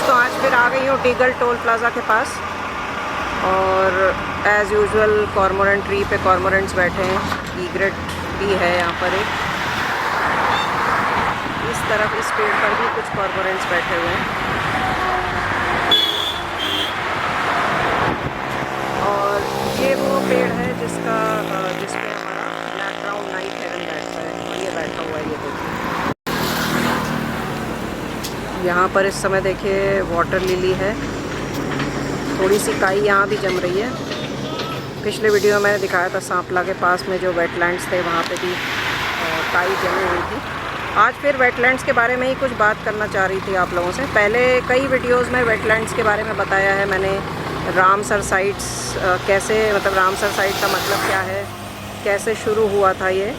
दोस्तों आज फिर आ गई हूँ टीगल टोल प्लाज़ा के पास और एज़ यूजुअल कॉर्मोरेंट ट्री पे कॉर्मोरेंट्स बैठे हैं। ईग्रेट भी है यहाँ पर एक, इस तरफ इस पेड़ पर भी कुछ कॉर्मोरेंट्स बैठे हुए हैं। और ये वो पेड़ है जिसपे हमारा ब्लैक क्राउन नाइट हेरन बैठता है और ये बैठा हुआ है। ये देखिए यहाँ पर इस समय देखिए वाटर लिली है, थोड़ी सी काई यहाँ भी जम रही है। पिछले वीडियो में मैंने दिखाया था सांपला के पास में जो वेटलैंड्स थे वहाँ पे भी काई जमी हुई थी। आज फिर वेटलैंड्स के बारे में ही कुछ बात करना चाह रही थी आप लोगों से। पहले कई वीडियोस में वेटलैंड्स के बारे में बताया है मैंने, रामसर साइट्स कैसे, मतलब रामसर साइट का मतलब क्या है, कैसे शुरू हुआ था ये।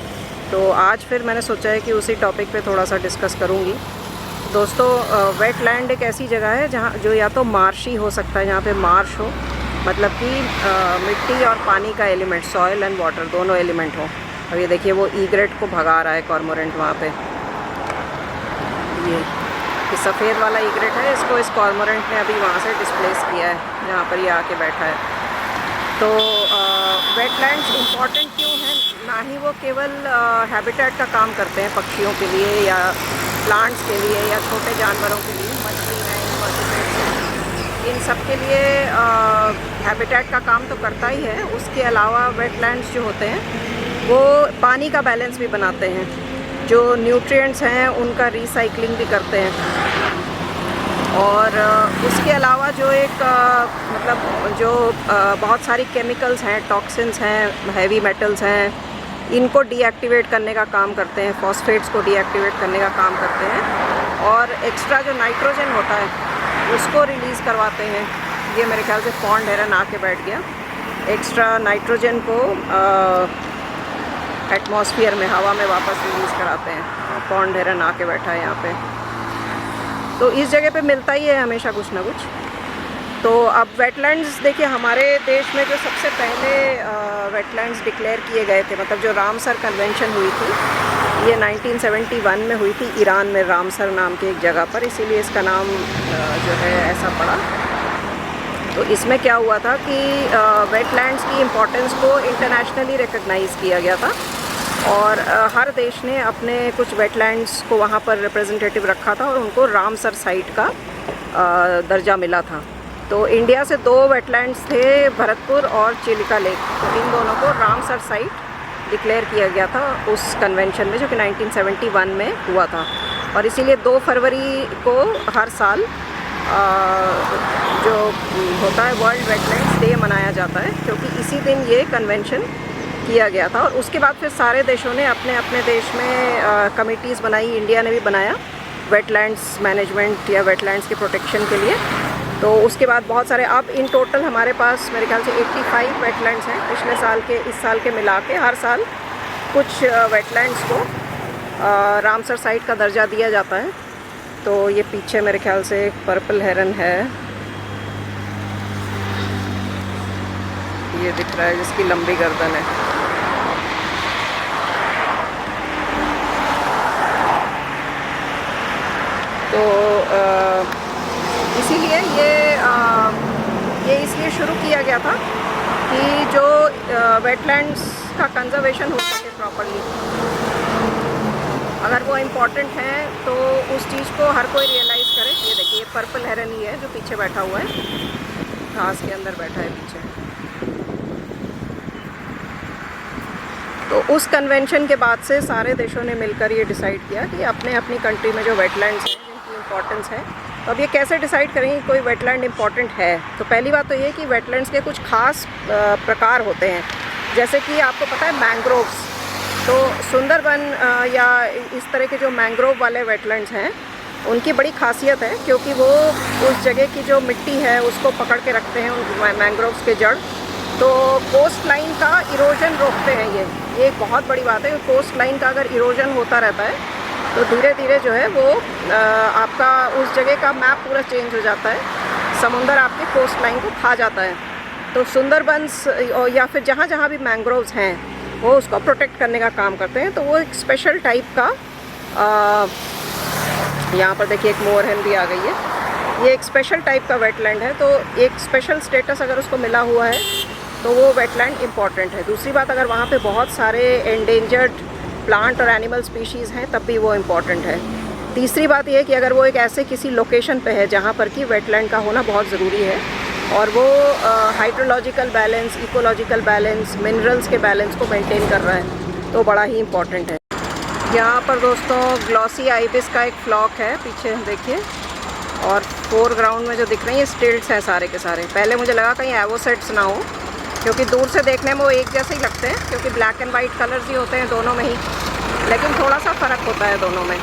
तो आज फिर मैंने सोचा है कि उसी टॉपिक पे थोड़ा सा डिस्कस करूँगी। दोस्तों वेटलैंड एक ऐसी जगह है जहाँ जो या तो मार्शी हो सकता है, जहाँ पे मार्श हो, मतलब कि मिट्टी और पानी का एलिमेंट, सॉइल एंड वाटर दोनों एलिमेंट हो। अब ये देखिए वो ईग्रेट को भगा रहा है कॉर्मोरेंट वहाँ पे। ये सफ़ेद वाला ईग्रेट है, इसको इस कॉर्मोरेंट ने अभी वहाँ से डिस्प्लेस किया है, जहाँ पर ये आके बैठा है। तो वेटलैंड्स इम्पॉर्टेंट क्यों हैं? ना ही वो केवल हैबिटेट का काम करते हैं पक्षियों के लिए या प्लांट्स के लिए या छोटे जानवरों के लिए, मछली हैं, इनवर्टिब्रेट्स हैं, इन सब के लिए हैबिटेट का काम तो करता ही है। उसके अलावा वेटलैंड्स जो होते हैं वो पानी का बैलेंस भी बनाते हैं, जो न्यूट्रिएंट्स हैं उनका रिसाइकलिंग भी करते हैं। और उसके अलावा जो एक मतलब जो बहुत सारी केमिकल्स हैं, टॉक्सिन्स हैं, हैवी मेटल्स हैं, इनको डीएक्टिवेट करने का काम करते हैं, फॉस्फेट्स को डीएक्टिवेट करने का काम करते हैं। और एक्स्ट्रा जो नाइट्रोजन होता है उसको रिलीज़ करवाते हैं। ये मेरे ख्याल से पॉन्ड हेरन आके बैठ गया। एक्स्ट्रा नाइट्रोजन को एटमॉस्फेयर में, हवा में वापस रिलीज़ कराते हैं। पॉन्ड हेरन आके बैठा है यहाँ पे। तो इस जगह पे मिलता ही है हमेशा कुछ ना कुछ। तो अब वेटलैंड्स देखिए, हमारे देश में जो सबसे पहले वेटलैंड्स डिक्लेयर किए गए थे, मतलब जो रामसर कन्वेंशन हुई थी, ये 1971 में हुई थी ईरान में, रामसर नाम की एक जगह पर, इसीलिए इसका नाम जो है ऐसा पड़ा। तो इसमें क्या हुआ था कि वेटलैंड्स की इम्पोर्टेंस को इंटरनेशनली रिकग्नाइज़ किया गया था और हर देश ने अपने कुछ वेटलैंड्स को वहाँ पर रिप्रेजेंटेटिव रखा था और उनको रामसर साइट का दर्जा मिला था। तो इंडिया से दो वेटलैंड्स थे, भरतपुर और चिलिका लेक, तो इन दोनों को रामसर साइट डिक्लेयर किया गया था उस कन्वेंशन में, जो कि 1971 में हुआ था। और इसीलिए 2 फरवरी को हर साल जो होता है वर्ल्ड वेटलैंड्स डे मनाया जाता है, क्योंकि इसी दिन ये कन्वेंशन किया गया था। और उसके बाद फिर सारे देशों ने अपने अपने देश में कमिटीज़ बनाई। इंडिया ने भी बनाया वेटलैंड्स मैनेजमेंट या वेटलैंड्स के प्रोटेक्शन के लिए। तो उसके बाद बहुत सारे, अब इन टोटल हमारे पास मेरे ख्याल से 85 वेटलैंड्स हैं। पिछले साल के इस साल के मिला के हर साल कुछ वेटलैंड्स को रामसर साइट का दर्जा दिया जाता है। तो ये पीछे मेरे ख्याल से एक पर्पल हेरन है, ये दिख रहा है, जिसकी लंबी गर्दन है। तो इसीलिए ये इसलिए शुरू किया गया था कि जो वेटलैंड्स का कंजर्वेशन हो सके प्रॉपर्ली। अगर वो इम्पोर्टेंट हैं तो उस चीज़ को हर कोई रियलाइज़ करे। ये देखिए ये पर्पल हेरन ही है जो पीछे बैठा हुआ है, घास के अंदर बैठा है पीछे। तो उस कन्वेंशन के बाद से सारे देशों ने मिलकर ये डिसाइड किया कि अपने अपनी कंट्री में जो वेटलैंड्स हैं जिनकी इम्पोर्टेंस है। तो अब ये कैसे डिसाइड करेंगे कोई वेटलैंड इम्पॉर्टेंट है? तो पहली बात तो ये कि वेटलैंड्स के कुछ खास प्रकार होते हैं, जैसे कि आपको पता है मैंग्रोव्स। तो सुंदरबन या इस तरह के जो मैंग्रोव वाले वेटलैंड्स हैं उनकी बड़ी खासियत है, क्योंकि वो उस जगह की जो मिट्टी है उसको पकड़ के रखते हैं, उन मैंग्रोव्स के जड़। तो कोस्ट लाइन का इरोजन रोकते हैं ये एक बहुत बड़ी बात है। कोस्ट लाइन का अगर इरोजन होता रहता है तो धीरे धीरे जो है वो आपका उस जगह का मैप पूरा चेंज हो जाता है, समुंदर आपकी कोस्ट लाइन को खा जाता है। तो सुंदरबंस या फिर जहाँ जहाँ भी मैंग्रोव्स हैं वो उसको प्रोटेक्ट करने का काम करते हैं। तो वो एक स्पेशल टाइप का यहाँ पर देखिए एक मोरहेन भी आ गई है। ये एक स्पेशल टाइप का वेटलैंड है, तो एक स्पेशल स्टेटस अगर उसको मिला हुआ है तो वो वेटलैंड इम्पॉर्टेंट है। दूसरी बात, अगर वहाँ पे बहुत सारे एंडेंजर्ड प्लांट और एनिमल स्पीशीज़ हैं तब भी वो इम्पॉर्टेंट है। तीसरी बात ये है कि अगर वो एक ऐसे किसी लोकेशन पे है जहाँ पर कि वेटलैंड का होना बहुत ज़रूरी है और वो hydrological balance, ecological balance, minerals के बैलेंस को मेंटेन कर रहा है, तो बड़ा ही इम्पॉर्टेंट है। यहाँ पर दोस्तों ग्लॉसी आइबिस का एक फ्लॉक है, पीछे देखिए, और फोरग्राउंड में जो दिख रही हैं स्टिल्ट्स हैं सारे के सारे। पहले मुझे लगा कहीं एवोसेट्स ना हो, क्योंकि दूर से देखने में वो एक जैसे ही लगते हैं, क्योंकि ब्लैक एंड वाइट कलर्स ही होते हैं दोनों में ही, लेकिन थोड़ा सा फ़र्क होता है दोनों में।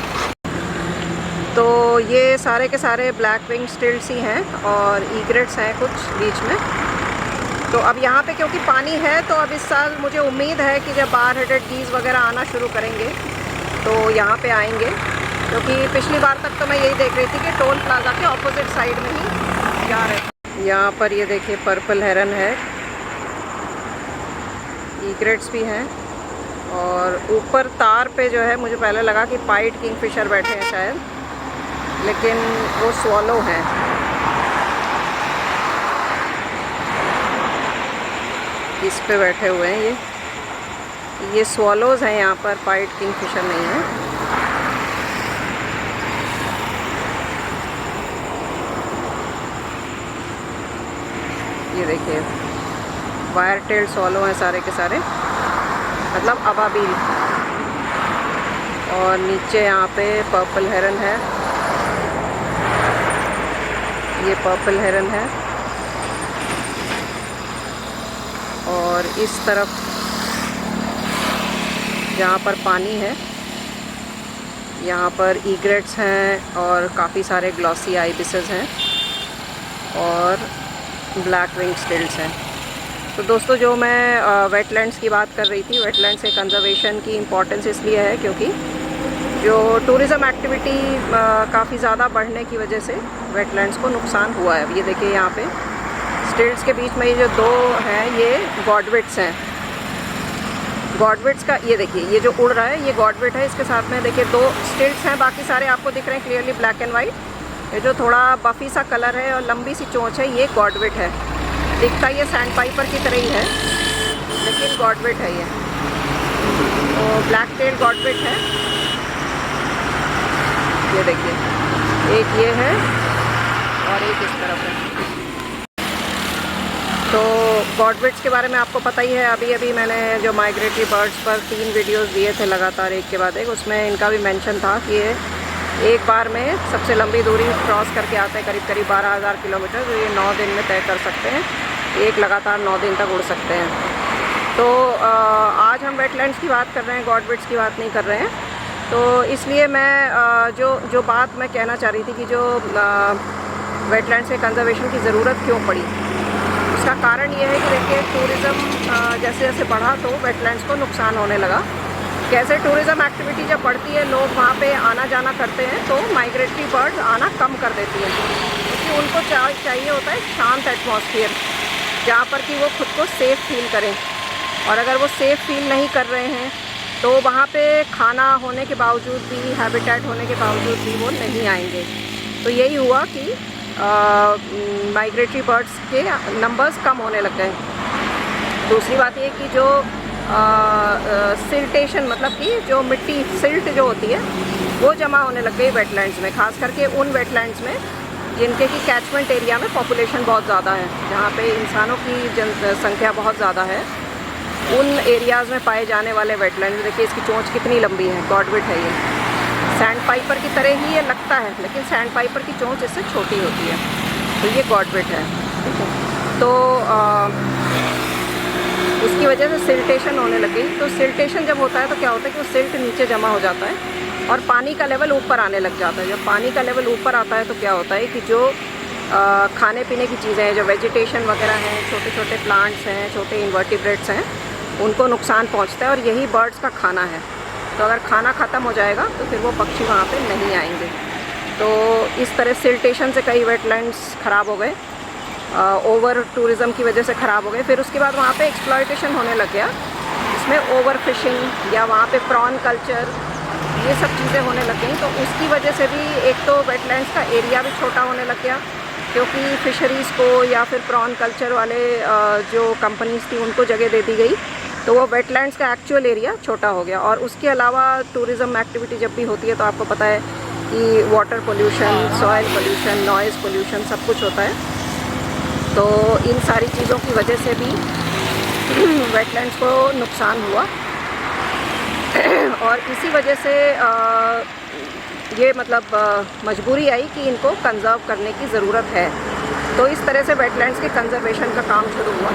तो ये सारे के सारे ब्लैक विंग स्टिल्ट्स ही हैं और ईग्रेट्स हैं कुछ बीच में। तो अब यहाँ पे क्योंकि पानी है, तो अब इस साल मुझे उम्मीद है कि जब बार हेडेड गीज़ वगैरह आना शुरू करेंगे तो यहाँ पे आएंगे, क्योंकि पिछली बार तक तो मैं यही देख रही थी कि टोल प्लाजा के ऑपोजिट साइड में ही जा रहे। यहाँ पर ये देखिए पर्पल हेरन है, ईग्रेट्स भी हैं, और ऊपर तार पे जो है मुझे पहले लगा कि पाइट किंगफिशर बैठे हैं शायद, लेकिन वो स्वॉलो हैं। इस पे बैठे हुए हैं ये स्वॉलोज़ हैं यहाँ पर, पाइट किंगफिशर नहीं है। ये देखिए वायर टेल स्वॉलो हैं सारे के सारे, मतलब अबाबील। और नीचे यहाँ पे पर्पल हेरन है, ये पर्पल हेरन है। और इस तरफ जहाँ पर पानी है यहाँ पर ईग्रेट्स हैं और काफ़ी सारे ग्लॉसी आइबिसेस हैं और ब्लैक विंग स्टिल्ट्स हैं। तो दोस्तों, जो मैं वेटलैंड्स की बात कर रही थी, वेटलैंड्स के कंजर्वेशन की इम्पोर्टेंस इसलिए है क्योंकि जो टूरिज़्म एक्टिविटी काफ़ी ज़्यादा बढ़ने की वजह से वेटलैंड्स को नुकसान हुआ है। ये देखिए यहाँ पे स्टिल्ट्स के बीच में ये जो दो हैं ये गॉडविट्स हैं। गॉडविट्स का ये देखिए, ये जो उड़ रहा है ये गॉडविट है, इसके साथ में देखिए दो स्टिल्ट्स हैं, बाकी सारे आपको दिख रहे हैं क्लियरली ब्लैक एंड वाइट। ये जो थोड़ा बफी सा कलर है और लंबी सी चोंच है ये गॉडविट है। दिखता ये सैंड पाइपर की तरह ही है, लेकिन गॉडविट है ये। तो ब्लैक टेल गॉडविट है, ये देखिए, एक ये है और एक इस तरफ है। तो गॉडविट्स के बारे में आपको पता ही है, अभी अभी मैंने जो माइग्रेटरी बर्ड्स पर 3 वीडियोस दिए थे लगातार एक के बाद एक, उसमें इनका भी मेंशन था कि ये एक बार में सबसे लंबी दूरी क्रॉस करके आते हैं, करीब करीब 12,000 किलोमीटर, जो ये 9 दिन में तय कर सकते हैं, एक लगातार 9 दिन तक उड़ सकते हैं। तो आज हम वेटलैंड्स की बात कर रहे हैं, गॉडविट्स की बात नहीं कर रहे हैं। तो इसलिए मैं जो बात मैं कहना चाह रही थी कि जो वेटलैंड्स के कंजर्वेशन की ज़रूरत क्यों पड़ी, उसका कारण ये है कि देखिए टूरिज़्म जैसे जैसे बढ़ा तो वेटलैंड्स को नुकसान होने लगा। कैसे टूरिज़्म एक्टिविटी जब बढ़ती है, लोग वहाँ पे आना जाना करते हैं, तो माइग्रेटरी बर्ड्स आना कम कर देती हैं, क्योंकि उनको चाहिए होता है शांत एटमॉस्फेयर जहाँ पर कि वो खुद को सेफ़ फील करें। और अगर वो सेफ़ फील नहीं कर रहे हैं तो वहाँ पे खाना होने के बावजूद भी, हैबिटेट होने के बावजूद भी वो नहीं आएंगे। तो यही हुआ कि माइग्रेटरी बर्ड्स के नंबर्स कम होने लग गए। दूसरी बात ये कि जो सिल्टेशन, मतलब कि जो मिट्टी सिल्ट जो होती है वो जमा होने लग गई वेटलैंड्स में, खास करके उन वेटलैंड्स में जिनके की कैचमेंट एरिया में पॉपुलेशन बहुत ज़्यादा है, जहाँ पे इंसानों की जनसंख्या बहुत ज़्यादा है। उन एरियाज़ में पाए जाने वाले वेटलैंड, देखिए इसकी चोंच कितनी लंबी है, गॉडविट है ये। सैंड पाइपर की तरह ही ये लगता है, लेकिन सैंड पाइपर की चोंच इससे छोटी होती है, तो ये गॉडविट है, ठीक है। तो उसकी वजह से सिल्टेशन होने लगी। तो सिल्टेशन जब होता है तो क्या होता है कि वो सिल्ट नीचे जमा हो जाता है और पानी का लेवल ऊपर आने लग जाता है। जब पानी का लेवल ऊपर आता है तो क्या होता है कि जो खाने पीने की चीज़ें हैं, जो वेजिटेशन वगैरह हैं, छोटे छोटे प्लांट्स हैं, छोटे इन्वर्टिब्रेट्स हैं, उनको नुकसान पहुंचता है और यही बर्ड्स का खाना है। तो अगर खाना ख़त्म हो जाएगा तो फिर वो पक्षी वहाँ पे नहीं आएंगे। तो इस तरह सिल्टेशन से कई वेटलैंड्स ख़राब हो गए, ओवर टूरिज़म की वजह से ख़राब हो गए। फिर उसके बाद वहाँ पे एक्सप्लॉयटेशन होने लग गया, इसमें ओवर फिशिंग या वहाँ पे प्रॉन कल्चर ये सब चीज़ें होने लग गई। तो उसकी वजह से भी एक तो वेटलैंड्स का एरिया भी छोटा होने लग गया, क्योंकि फिशरीज़ को या फिर प्रॉन कल्चर वाले जो कंपनीज़ थी उनको जगह दे दी गई, तो वो वेटलैंड्स का एक्चुअल एरिया छोटा हो गया। और उसके अलावा टूरिज़्म एक्टिविटी जब भी होती है तो आपको पता है कि water pollution, soil pollution, noise pollution सब कुछ होता है। तो इन सारी चीज़ों की वजह से भी वेटलैंड्स को नुकसान हुआ और इसी वजह से ये मतलब मजबूरी आई कि इनको कंज़र्व करने की ज़रूरत है। तो इस तरह से वेटलैंड्स के कंज़र्वेशन का काम शुरू हुआ।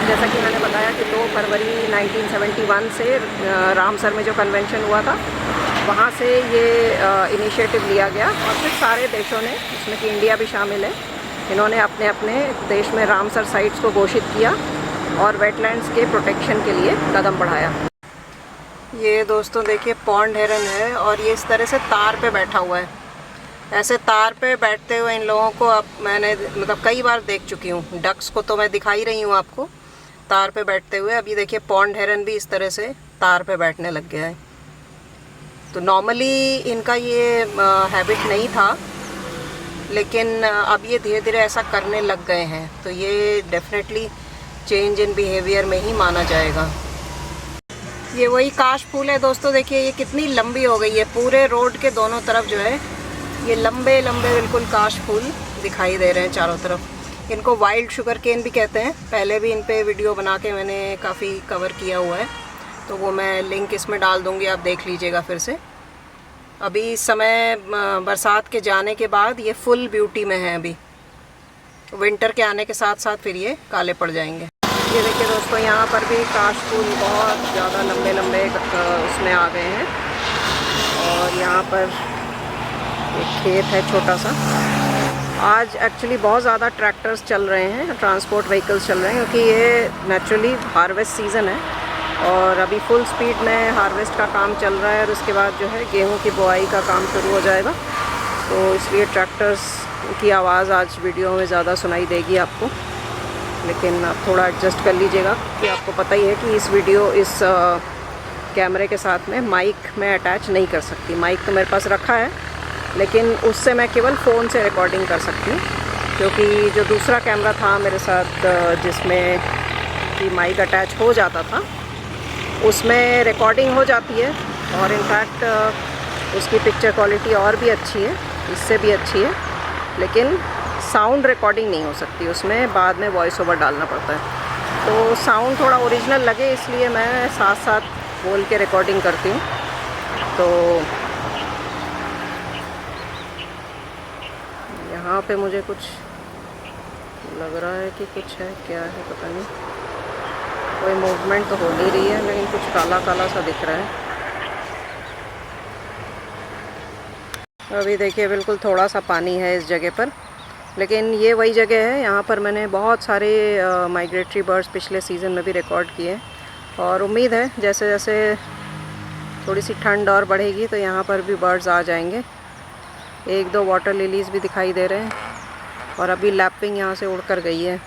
जैसा कि मैंने बताया कि 2 फरवरी 1971 से रामसर में जो कन्वेंशन हुआ था वहाँ से ये इनिशिएटिव लिया गया और फिर सारे देशों ने, जिसमें कि इंडिया भी शामिल है, इन्होंने अपने अपने देश में रामसर साइट्स को घोषित किया और वेटलैंड्स के प्रोटेक्शन के लिए कदम बढ़ाया। ये दोस्तों देखिए पॉन्ड हेरन है और ये इस तरह से तार पे बैठा हुआ है। ऐसे तार पे बैठते हुए इन लोगों को अब मैंने मतलब कई बार देख चुकी हूँ। डक्स को तो मैं दिखाई रही हूँ आपको तार पे बैठते हुए, अभी देखिए पॉन्ड हेरन भी इस तरह से तार पे बैठने लग गया है। तो नॉर्मली इनका ये हैबिट नहीं था, लेकिन अब ये धीरे धीरे ऐसा करने लग गए हैं, तो ये डेफिनेटली चेंज इन बिहेवियर में ही माना जाएगा। ये वही काश फूल है दोस्तों, देखिए ये कितनी लंबी हो गई है। पूरे रोड के दोनों तरफ जो है ये लंबे लंबे बिल्कुल काश फूल दिखाई दे रहे हैं चारों तरफ। इनको वाइल्ड शुगर केन भी कहते हैं। पहले भी इन पे वीडियो बना के मैंने काफ़ी कवर किया हुआ है, तो वो मैं लिंक इसमें डाल दूँगी, आप देख लीजिएगा फिर से। अभी इस समय बरसात के जाने के बाद ये फुल ब्यूटी में है। अभी विंटर के आने के साथ साथ फिर ये काले पड़ जाएंगे। ये देखिए दोस्तों यहाँ पर भी काश फूल बहुत ज़्यादा लंबे लंबे उसमें आ गए हैं। और यहाँ पर एक खेत है छोटा सा। आज एक्चुअली बहुत ज़्यादा ट्रैक्टर्स चल रहे हैं, ट्रांसपोर्ट व्हीकल्स चल रहे हैं, क्योंकि ये नेचुरली हार्वेस्ट सीज़न है और अभी फुल स्पीड में हार्वेस्ट का काम चल रहा है और उसके बाद जो है गेहूं की बुआई का काम शुरू हो जाएगा। तो इसलिए ट्रैक्टर्स की आवाज़ आज वीडियो में ज़्यादा सुनाई देगी आपको, लेकिन आप थोड़ा एडजस्ट कर लीजिएगा कि आपको पता ही है कि इस कैमरे के साथ में माइक में अटैच नहीं कर सकती। माइक तो मेरे पास रखा है, लेकिन उससे मैं केवल फ़ोन से रिकॉर्डिंग कर सकती हूँ, क्योंकि जो दूसरा कैमरा था मेरे साथ जिसमें कि माइक अटैच हो जाता था, उसमें रिकॉर्डिंग हो जाती है और इनफैक्ट उसकी पिक्चर क्वालिटी और भी अच्छी है, इससे भी अच्छी है, लेकिन साउंड रिकॉर्डिंग नहीं हो सकती उसमें, बाद में वॉइस ओवर डालना पड़ता है। तो साउंड थोड़ा ओरिजिनल लगे इसलिए मैं साथ साथ बोल के रिकॉर्डिंग करती हूँ। तो यहाँ पे मुझे कुछ लग रहा है कि कुछ है, क्या है पता नहीं, कोई मूवमेंट तो हो नहीं रही है, लेकिन कुछ काला काला सा दिख रहा है। अभी देखिए बिल्कुल थोड़ा सा पानी है इस जगह पर, लेकिन ये वही जगह है, यहाँ पर मैंने बहुत सारे माइग्रेटरी बर्ड्स पिछले सीज़न में भी रिकॉर्ड किए और उम्मीद है जैसे जैसे थोड़ी सी ठंड और बढ़ेगी तो यहाँ पर भी बर्ड्स आ जाएंगे। 1-2 वाटर लिलीज़ भी दिखाई दे रहे हैं और अभी लैपिंग यहाँ से उड़कर गई है।